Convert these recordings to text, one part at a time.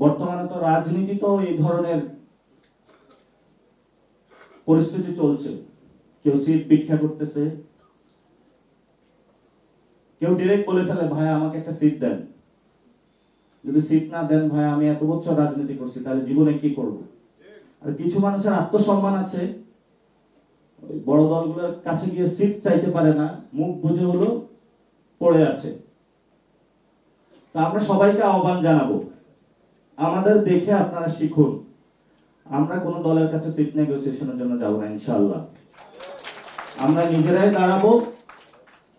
বর্তমানে তো রাজনীতি তো এই ধরনের পরিস্থিতি চলছে। কেউ সিট ভিক্ষা করতেছে, কেউ ডিরেক্ট বলে ফেলে ভাই আমাকে একটা সিট দেন, যদি সিট না দেন ভাই আমি এত বছর রাজনীতি করছি তাহলে জীবনে কি করব। আর কিছু মানুষের আত্মসম্মান আছে, বড় দলগুলোর কাছে গিয়ে সিট চাইতে পারে না, মুখ বুজে হলো পড়ে আছে। তা আমরা সবাইকে আহ্বান জানাবো, আমাদের দেখে আপনারা শিখুন। আমরা কোন দলের কাছে সিট নেগোসিয়েশনের জন্য যাব না ইনশাআল্লাহ। আমরা নিজেরাই দাঁড়াবো,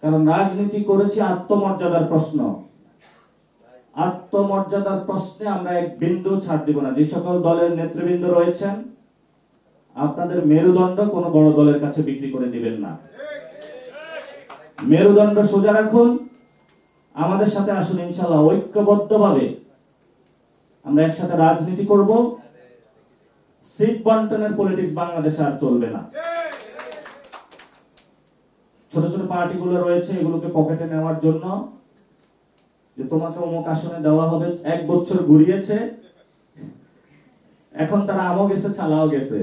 কারণ রাজনীতি করেছি আত্মমর্যাদার প্রশ্ন। আত্মমর্যাদার প্রশ্নে আমরা এক বিন্দু ছাড় দিব না। যে সকল দলের নেতৃবৃন্দ রয়েছেন, আপনাদের মেরুদণ্ড কোন বড় দলের কাছে বিক্রি করে দিবেন না। মেরুদণ্ড সোজা রাখুন, আমাদের সাথে আসুন, ইনশাআল্লাহ ঐক্যবদ্ধভাবে আমরা একসাথে রাজনীতি করব। সিট বন্টনের পলিটিক্স বাংলাদেশে আর চলবে না। ছোট ছোট পার্টিগুলো রয়েছে, এগুলোকে পকেটে নেওয়ার জন্য, যে তোমাকে অমুক আসনে দেওয়া হবে, 1 বছর ঘুরিয়েছে, এখন তারা আমও গেছে চালাও গেছে,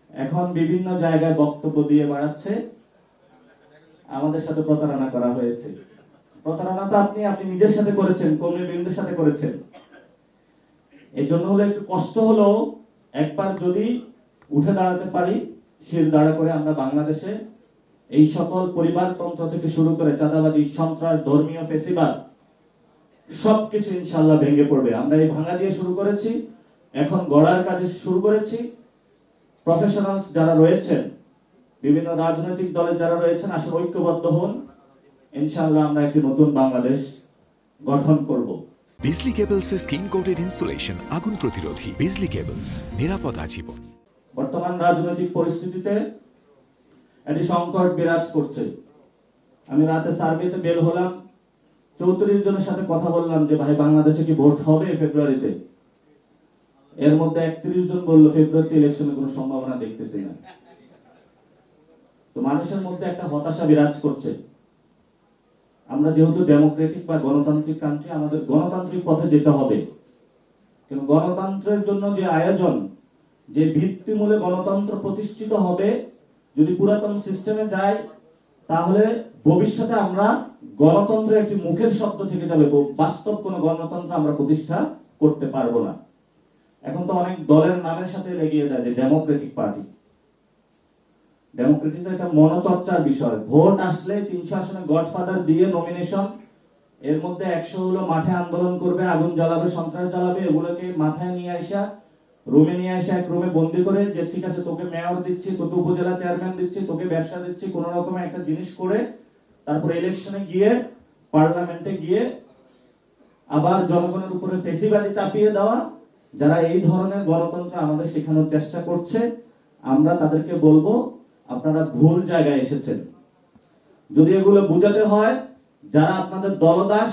এখন বিভিন্ন জায়গায় বক্তব্য দিয়ে বাড়াচ্ছে আমাদের সাথে প্রতারণা করা হয়েছে। প্রতারণা তো আপনি নিজের সাথে করেছেন, কর্মীবৃন্দের সাথে করেছেন। এই জন্য হলো একটু কষ্ট হলো, একবার যদি উঠে দাঁড়াতে পারি শির দাঁড়া করে, আমরা বাংলাদেশে এই সকল পরিবারতন্ত্র থেকে শুরু করে চাঁদাবাজি, সন্ত্রাস, ধর্মীয় ফেসিবাদ সবকিছু ইনশাআল্লাহ ভেঙে পড়বে। আমরা এই ভাঙা দিয়ে শুরু করেছি, এখন গড়ার কাজে শুরু করেছি। প্রফেশনালস যারা রয়েছেন, বিভিন্ন রাজনৈতিক দলের যারা রয়েছেন, আসলে ঐক্যবদ্ধ হন, ইনশাআল্লাহ আমরা একটি নতুন বাংলাদেশ গঠন করব। বিজলি কেবলস এর স্কিন কোটেড ইনসুলেশন আগুন প্রতিরোধী। বিজলি কেবলস, নিরাপদ আজীবন। বর্তমান রাজনৈতিক পরিস্থিতিতে একটি সংকট বিরাজ করছে। আমি রাতে সার্ভেতে বের হলাম, 34 জনের সাথে কথা বললাম যে ভাই বাংলাদেশে কি ভোট হবে ফেব্রুয়ারিতে? এর মধ্যে 31 জন বলল ফেব্রুয়ারিতে ইলেকশনের কোনো সম্ভাবনা দেখতেছি না। তো মানুষের মধ্যে একটা হতাশা বিরাজ করছে। আমরা যেহেতু ডেমোক্রেটিক বা গণতান্ত্রিক কান্ট্রি, আমাদের গণতান্ত্রিক পথে যেতে হবে। কিন্তু গণতন্ত্রের জন্য যে আয়োজন, যে ভিত্তিমূলে গণতন্ত্র প্রতিষ্ঠিত হবে, যদি পুরাতন সিস্টেমে যায় তাহলে ভবিষ্যতে আমরা গণতন্ত্রের একটি মুখের শব্দ থেকে যাবে, বাস্তব কোনো গণতন্ত্র আমরা প্রতিষ্ঠা করতে পারবো না। এখন তো অনেক দলের নামের সাথে লেগিয়ে দেয় যে ডেমোক্রেটিক পার্টি। ডেমোক্রেটিক তো এটা মনোচর্চার বিষয়। ভোট আসলে 300 আসনে গডফাদার দিয়ে নমিনেশন, এর মধ্যে 100 হলো মাঠে আন্দোলন করবে, আগুন জ্বালাবে, সন্ত্রাস জ্বালাবে, এগুলোকে মাথায় নিয়ে আসা, রুমে নিয়ে আসা, এক রুমে বন্দি করে যে ঠিক আছে তোকে মেয়র দিচ্ছি, তোকে উপজেলা চেয়ারম্যান দিচ্ছি, তোকে ব্যবসা দিচ্ছি, কোন রকম একটা জিনিস করে তারপরে ইলেকশনে গিয়ে, পার্লামেন্টে গিয়ে আবার জনগণের উপরে ফেসিবাদী চাপিয়ে দেওয়া। যারা এই ধরনের গণতন্ত্র আমাদের শেখানোর চেষ্টা করছে, আমরা তাদেরকে বলবো আপনারা ভুল জায়গায় এসেছেন। যদি এগুলো বুঝাতে হয়, যারা আপনাদের দলদাস,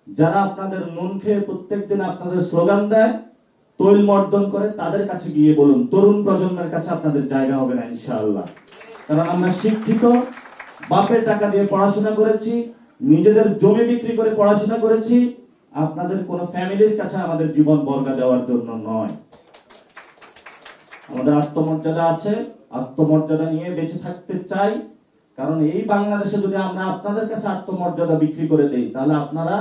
যারা আপনাদের নুন খেয়ে প্রত্যেকদিন আপনাদের স্লোগান দেয়, তৈল মর্দন করে, তাদের কাছে গিয়ে বলুন। তরুণ প্রজন্মের কাছে আপনাদের জায়গা হবে না ইনশাআল্লাহ। কারণ আমরা শিক্ষিত, বাপের টাকা দিয়ে পড়াশোনা করেছি, নিজেদের জমি বিক্রি করে পড়াশোনা করেছি। আপনাদের কোন ফ্যামিলির কাছে আমাদের জীবন বর্গা দেওয়ার জন্য নয়। আমাদের আত্মমর্যাদা আছে, আত্মমর্যাদা নিয়ে বেঁচে থাকতে চাই। কারণ এই বাংলাদেশে যদি আমরা আপনাদের কাছে আত্মমর্যাদা বিক্রি করে দেই, তাহলে আপনারা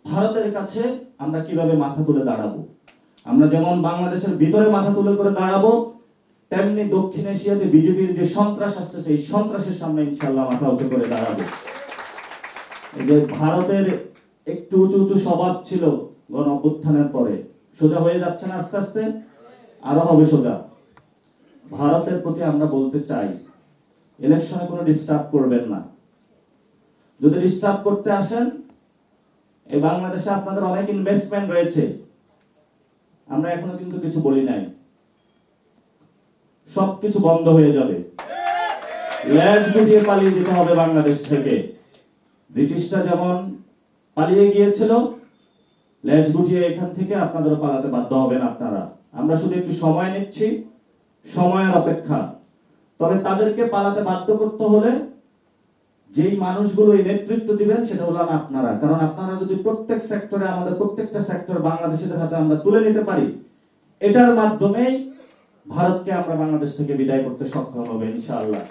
ভারতের কাছে আমরা কিভাবে মাথা তুলে দাঁড়াবো? আমরা যেমন বাংলাদেশের ভিতরে মাথা তুলে করে দাঁড়াবো, তেমনি দক্ষিণ এশিয়াতে বিজেপির যে সন্ত্রাস আসতেছে, এই সন্ত্রাসের সামনে ইনশাআল্লাহ মাথা উঁচু করে দাঁড়াবো। এই যে ভারতের একটু উঁচু উঁচু স্বভাব ছিল গণ অভ্যুত্থানের পরে, সোজা হয়ে যাচ্ছে না, আস্তে আস্তে আরো হবে সোজা। ভারতের প্রতি আমরা বলতে চাই, ইলেকশনে কোনো ডিস্টার্ব করবেন না। যদি ডিস্টার্ব করতে আসেন, এই বাংলাদেশে আপনাদের অনেক ইনভেস্টমেন্ট রয়েছে, আমরা এখনো কিন্তু কিছু বলি নাই, সবকিছু বন্ধ হয়ে যাবে। লেজ গুটিয়ে পালিয়ে যেতে হবে বাংলাদেশ থেকে। ব্রিটিশরা যেমন পালিয়ে গিয়েছিল, লেজ গুটিয়ে এখান থেকে আপনাদেরও পালাতে বাধ্য হবেন আপনারা। আমরা শুধু একটু সময় নিচ্ছি, সময়ের অপেক্ষা। তবে তাদেরকে পালাতে বাধ্য করতে হলে যেই মানুষগুলো এই নেতৃত্ব দিবেন সেটা হলো আপনারা। কারণ আপনারা যদি প্রত্যেক সেক্টরে, আমাদের প্রত্যেকটা সেক্টর বাংলাদেশের হাতে আমরা তুলে নিতে পারি, এটার মাধ্যমেই ভারতকে আমরা বাংলাদেশ থেকে বিদায় করতে সক্ষম হবে ইনশাআল্লাহ।